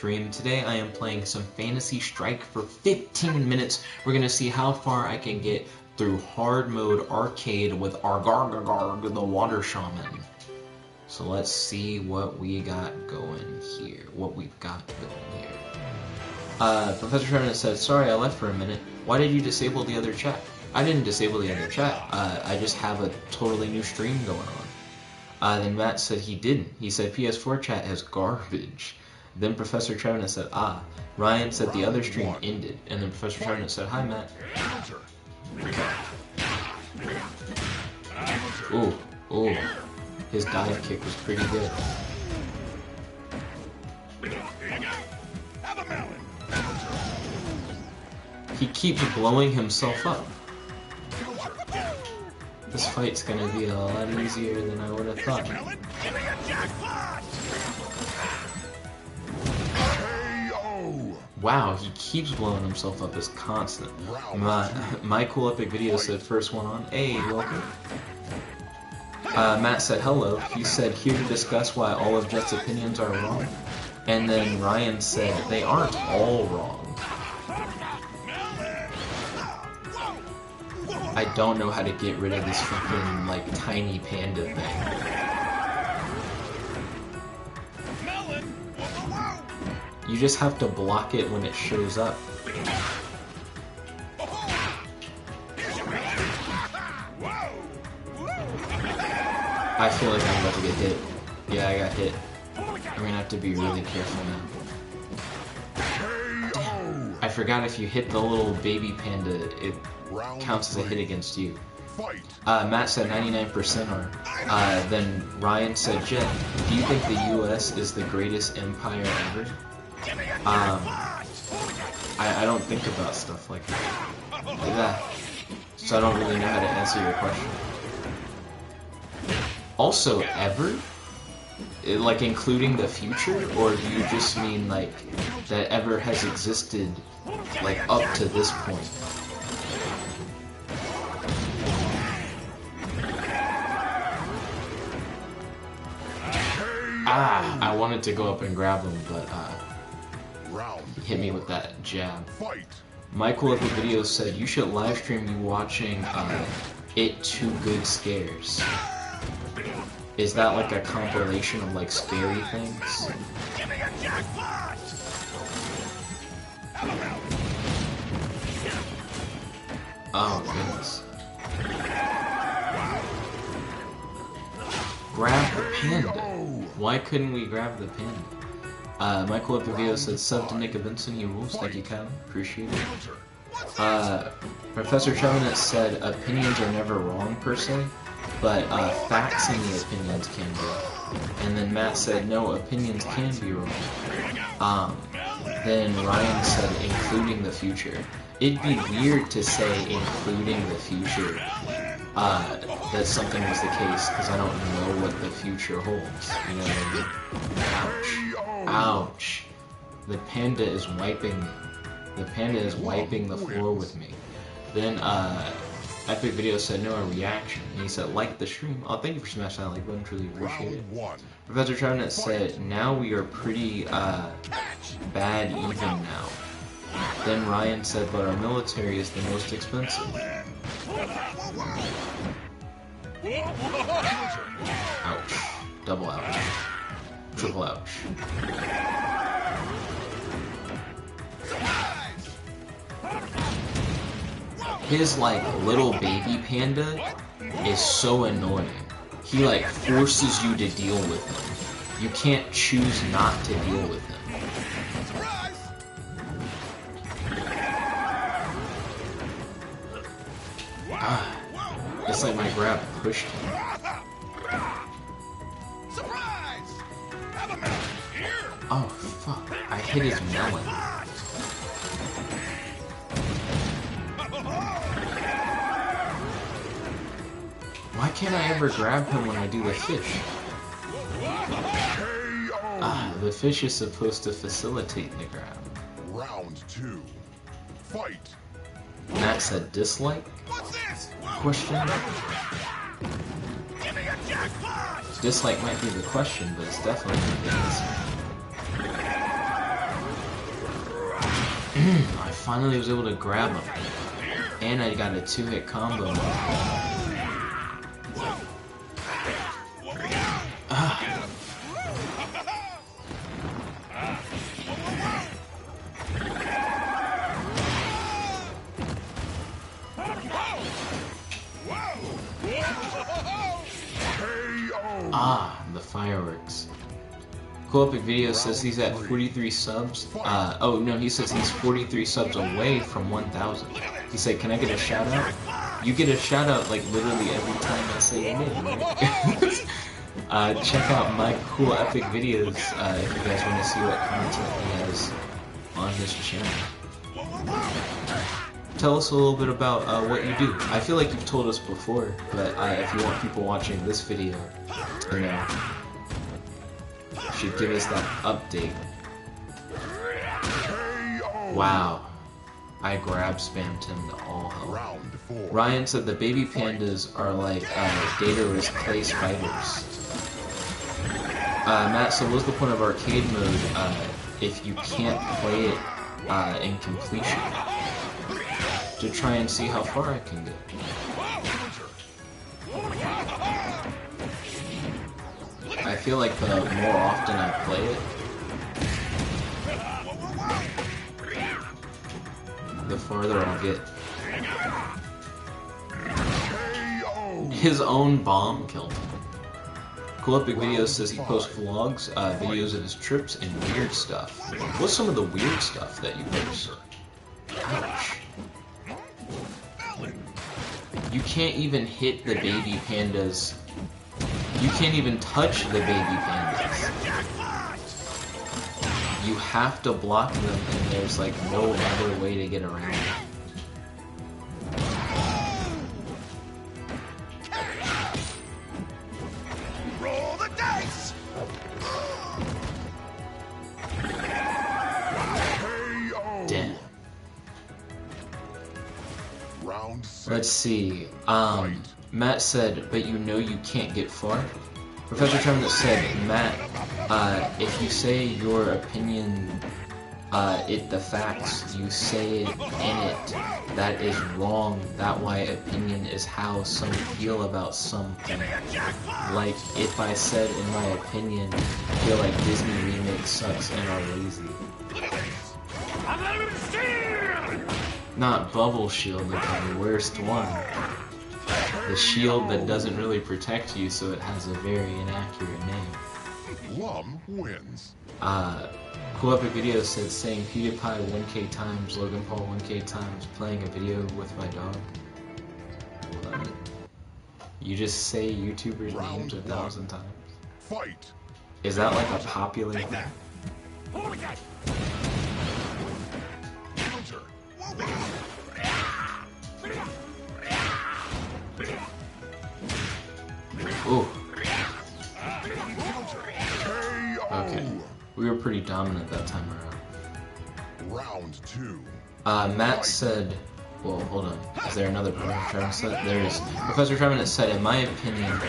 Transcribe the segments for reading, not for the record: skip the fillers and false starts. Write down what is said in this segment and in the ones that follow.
stream. Today I am playing some Fantasy Strike for 15 minutes. We're gonna see how far I can get through hard mode arcade with Argargargarg, the water shaman. So let's see what we got going here. Professor Sherman said, "Sorry, I left for a minute. Why did you disable the other chat?" I didn't disable the other chat. I just have a totally new stream going on. Then Matt said he didn't. He said PS4 chat has garbage. Then Professor Trevina said, Ryan said the other stream ended. And then Professor Trevina said, "Hi, Matt." Ooh. His dive kick was pretty good. He keeps blowing himself up. This fight's gonna be a lot easier than I would have thought. Wow, he keeps blowing himself up as constant. My cool epic video said first one on. Hey, welcome. Matt said hello. He said here to discuss why all of Jet's opinions are wrong. And then Ryan said they aren't all wrong. I don't know how to get rid of this freaking, like, tiny panda thing. You just have to block it when it shows up. I feel like I'm about to get hit. Yeah, I got hit. I'm gonna have to be really careful now. Damn. I forgot if you hit the little baby panda, it counts as a hit against you. Matt said 99% are. Then Ryan said, "Jet, do you think the US is the greatest empire ever?" I don't think about stuff like that. So I don't really know how to answer your question. Also, ever? Like, including the future? Or do you just mean, like, that ever has existed, like, up to this point? I wanted to go up and grab him, but he hit me with that jab. My cool epic video said you should live stream you watching It Too Good Scares. Is that like a compilation of like scary things? Oh goodness. Grab the panda. Why couldn't we grab the panda? Michael Epivio said, "Sub to Nickabenson, he rules." Thank you, Kevin. Appreciate it. Professor Chovanet said, "Opinions are never wrong, per se, but facts in the opinions can be." And then Matt said, "No, opinions can be wrong." Then Ryan said, "Including the future." It'd be weird to say including the future, that something was the case, because I don't know what the future holds. You know what I mean? Ouch. Ouch. The panda is wiping me. The panda is wiping the floor with me. Then, Epic Video said, "No, a reaction." And he said, "Like the stream." Oh, thank you for smashing that like button, truly appreciate it. Professor Troutnet said, "Now we are pretty, bad even now." Then Ryan said, "But our military is the most expensive." Ouch. Double ouch. Triple ouch. His, like, little baby panda is so annoying. He, like, forces you to deal with him. You can't choose not to deal with him. It's like my grab pushed him. Oh, fuck. I hit his melon. Why can't I ever grab him when I do the fish? The fish is supposed to facilitate the grab. Round 2. Fight. Matt said dislike? Question? Dislike might be the question, but it's definitely the answer. I finally was able to grab him. And I got a 2-hit combo. The fireworks. Cool Epic Video says he's at 43 subs. Oh no, he says he's 43 subs away from 1,000. He said, can I get a shout out? You get a shout out like literally every time I say your name, right? Check out my Cool Epic Videos if you guys want to see what content he has on his channel. Tell us a little bit about what you do. I feel like you've told us before, but if you want people watching this video to know, you should give us that update. Wow. I grab spammed him to all hell. Ryan said the baby pandas are like Daedalus clay spiders. Matt said, what's the point of arcade mode if you can't play it in completion? To try and see how far I can get. I feel like the more often I play it, the farther I'll get. His own bomb killed him. Cool Epic Videos says he posts vlogs, videos of his trips, and weird stuff. What's some of the weird stuff that you post? Ouch. You can't even hit the baby pandas. You can't even touch the baby pandas. You have to block them, and there's like no other way to get around it. Roll the dice. Damn. Round 6. Let's see. Matt said, but you know you can't get far. Professor Tremont said, Matt, if you say your opinion, the facts, you say it in it, that is wrong. That why opinion is how some feel about something. Like, if I said in my opinion, I feel like Disney remakes sucks and are lazy. Not Bubble Shield, but the worst one. The shield that doesn't really protect you, so it has a very inaccurate name. Lum wins. Cool Epic Video said saying PewDiePie 1K times, Logan Paul 1K times, playing a video with my dog. What? You just say YouTubers' names 1,000 times? Fight. Is that like a popular thing? Ooh. Okay. We were pretty dominant that time around. Round 2. Matt said, well, hold on. Is there another Professor Tremont said? There is. Professor Tremont said, in my opinion,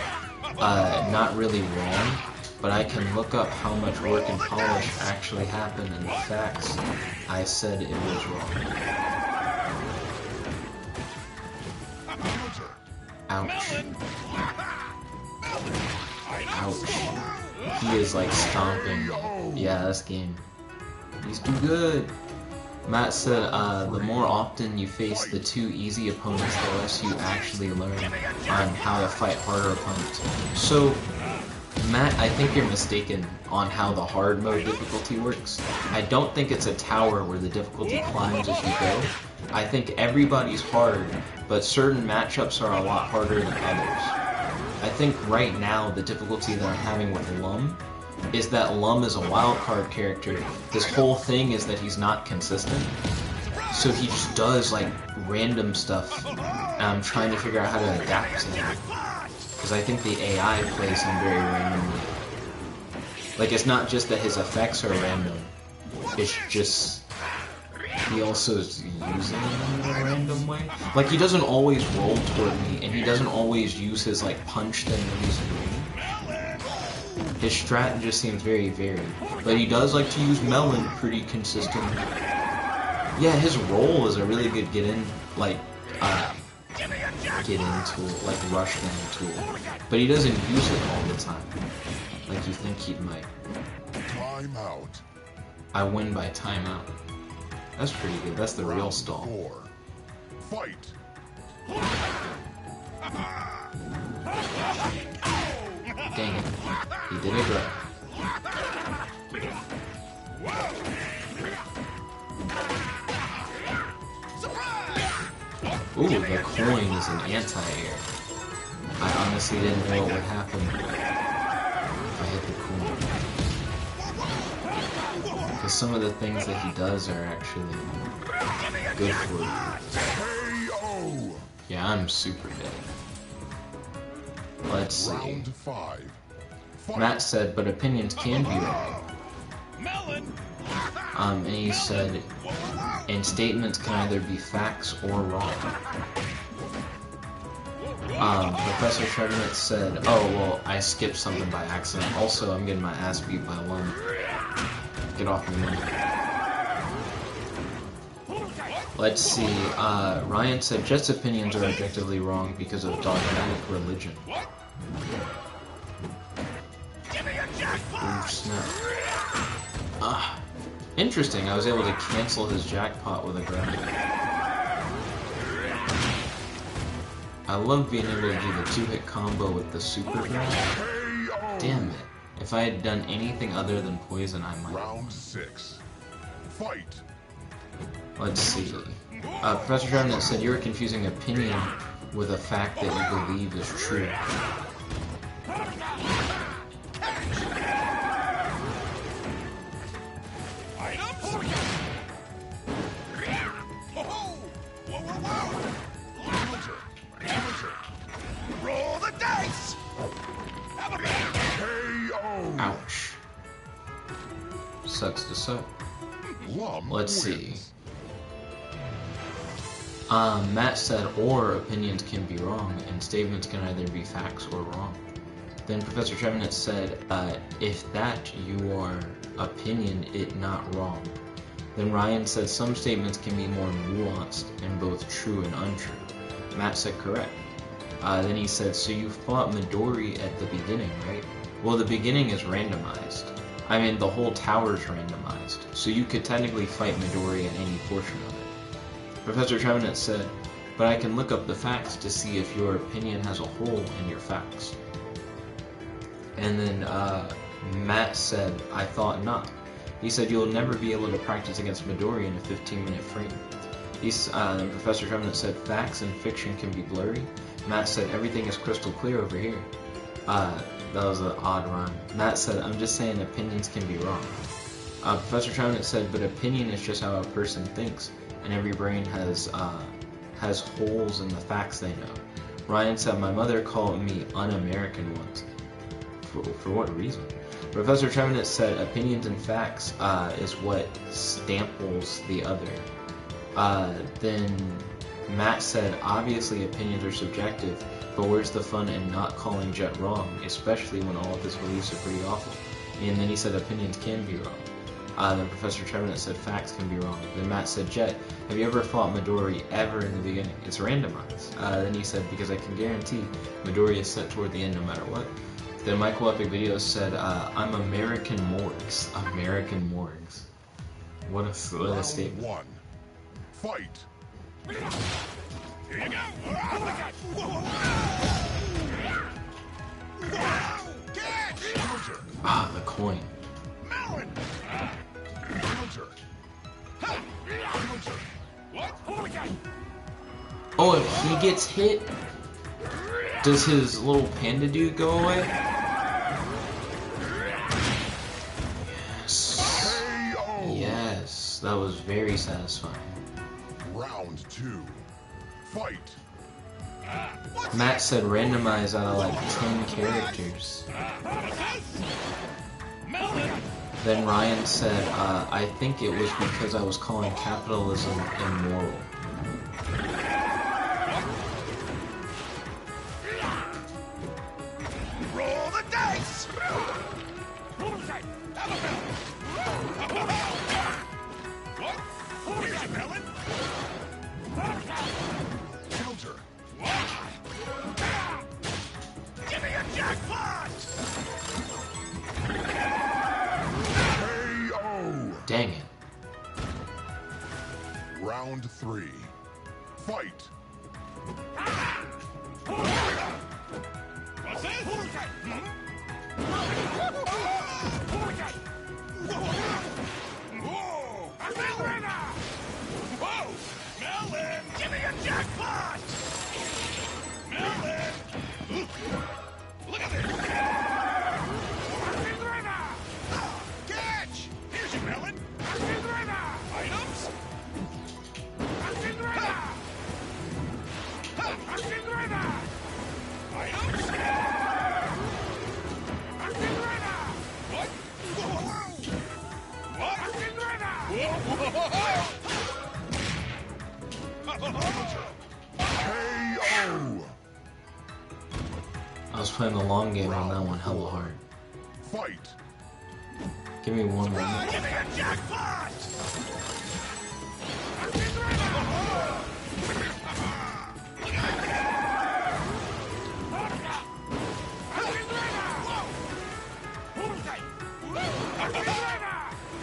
not really wrong, but I can look up how much work and polish actually happened and the facts. I said it was wrong. Ouch. Ouch. He is like stomping. Yeah, this game. He's too good. Matt said, the more often you face the two easy opponents, the less you actually learn on how to fight harder opponents. So, Matt, I think you're mistaken on how the hard mode difficulty works. I don't think it's a tower where the difficulty climbs as you go. I think everybody's hard, but certain matchups are a lot harder than others. I think right now the difficulty that I'm having with Lum is that Lum is a wildcard character. His whole thing is that he's not consistent. So he just does like random stuff, and I'm trying to figure out how to adapt to that. Because I think the AI plays him very randomly. Like, it's not just that his effects are random, it's just he also is using them in a random way. Like, he doesn't always roll toward me, and he doesn't always use his like punch thing when he's green. His strat just seems very varied, but he does like to use melon pretty consistently. Yeah, his role is a really good get in tool, like rush down tool. But he doesn't use it all the time, like you think he might. Timeout. I win by timeout. That's pretty good. That's the real stall. 4. Fight. Dang it. He did it right. Ooh, the coin is an anti-air. I honestly didn't know what would happen if I hit the coin. Because some of the things that he does are actually good for you. KO. Yeah, I'm super dead. Let's see. Round 5. Fight. Matt said, but opinions can be wrong. And he said, and statements can either be facts or wrong. Professor Trevenant said, oh, well, I skipped something by accident. Also, I'm getting my ass beat by Lum. Get off me, man. Let's see, Ryan said, Jet's opinions are objectively wrong because of dogmatic religion. Ooh, snap. Interesting, I was able to cancel his jackpot with a gravity. I love being able to do the 2-hit combo with the super grab. Damn it. If I had done anything other than poison, I might. Round 6. Fight. Let's see. Professor Trevenant said you were confusing opinion with a fact that you believe is true. Roll the dice. KO. Ouch. Sucks to suck. Lum Let's see. wins. Matt said, or opinions can be wrong, and statements can either be facts or wrong. Then Professor Trevenant said, if that your opinion, it not wrong. Then Ryan said, some statements can be more nuanced and both true and untrue. Matt said, correct. Then he said, so you fought Midori at the beginning, right? Well, the beginning is randomized. I mean, the whole tower's randomized, so you could technically fight Midori at any portion of it. Professor Trevenant said, but I can look up the facts to see if your opinion has a hole in your facts. And then Matt said, I thought not. He said, you'll never be able to practice against Midori in a 15-minute frame. Then Professor Trevenant said, facts and fiction can be blurry. Matt said, everything is crystal clear over here. That was an odd rhyme. Matt said, I'm just saying opinions can be wrong. Professor Trevenant said, but opinion is just how a person thinks, and every brain has holes in the facts they know. Ryan said, my mother called me un-American once. For what reason? Professor Trevenant said, opinions and facts is what stamples the other. Then Matt said, obviously opinions are subjective, but where's the fun in not calling Jet wrong, especially when all of his beliefs are pretty awful? And then he said, opinions can be wrong. Then Professor Trevenant said, facts can be wrong. Then Matt said, Jet, have you ever fought Midori ever in the beginning? It's randomized. Then he said, because I can guarantee Midori is set toward the end no matter what. Then Michael Epic Videos said, I'm American Morgs. American Morgs. What a statement. Round 1. Fight. Here you go. Ah, the coin. Counter. Oh, if he gets hit, does his little panda dude go away? Yes. KO. Yes, that was very satisfying. Round 2. Fight. Matt said randomize out of like 10 characters. Then Ryan said, I think it was because I was calling capitalism immoral. Roll the dice. melon. Counter. Give me a jackpot! KO. Dang it. Round 3. Fight. What's this? Whoa! Melon! Give me a jackpot! Melon! Look at this! Catch! Here's your melon! Items? Items? What? What? KO. I was playing the long game on that one hella hard. Fight. Give me one more. Give me a jackpot!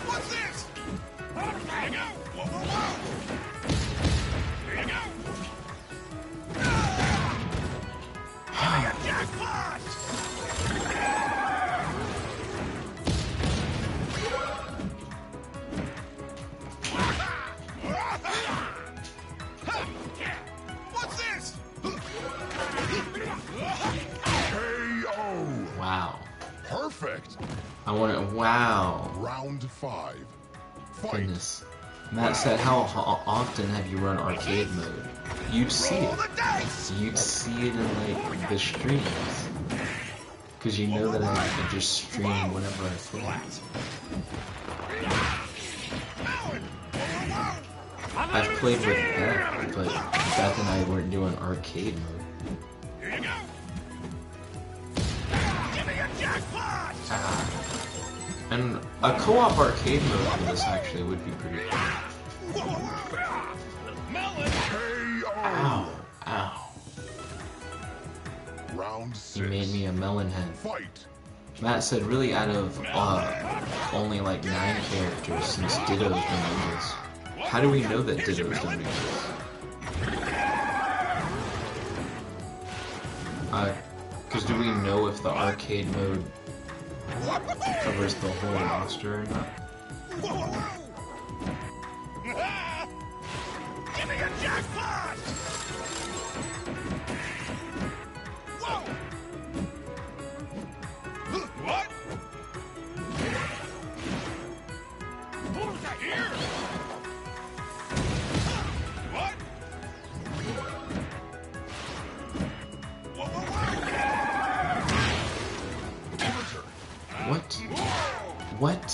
What's this? Here you go! Whoa, whoa, whoa! Here you go! Give me a jackpot! What's this? KO. Wow. Perfect. I want it. Wow. Round 5. Fight. Goodness. Matt said, how often have you run arcade mode? You'd see Roll it. the dice! You'd see it in like the streams. Because you know that I just stream whenever I play. I've played with Beth, but Beth and I weren't doing arcade mode. Here you go! Give me a jackpot! And a co-op arcade mode for this actually would be pretty cool. Melon! KO. Ow. Ow. Round 6. You made me a melon head. Fight. Matt said, really out of only like 9 characters since Ditto's done this. How do we know that Ditto's done this? Because do we know if the arcade mode covers the whole roster or not? Give me a jackpot! Whoa! What? Here! What? Whoa, whoa, whoa! What? What?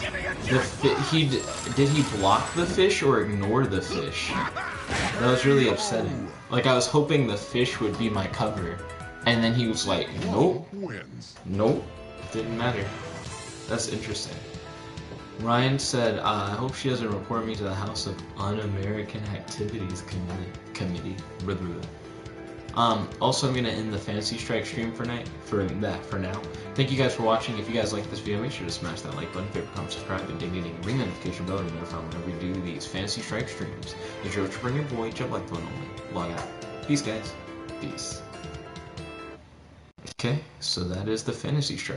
Give me a The did he block the fish or ignore the fish? That was really upsetting. Like I was hoping the fish would be my cover, and then he was like, nope, Wins. nope, didn't matter. That's interesting. Ryan said, I hope she doesn't report me to the House of Un-American Activities Committee. Blah, blah, blah. Also, I'm gonna end the Fantasy Strike stream for now. Thank you guys for watching. If you guys like this video, make sure to smash that like button, favorite, comment, subscribe, and ding, ring the notification bell to be notified whenever we do these Fantasy Strike streams. It's your bring your boy, jump like button only. Log out. Peace, guys. Peace. Okay, so that is the Fantasy Strike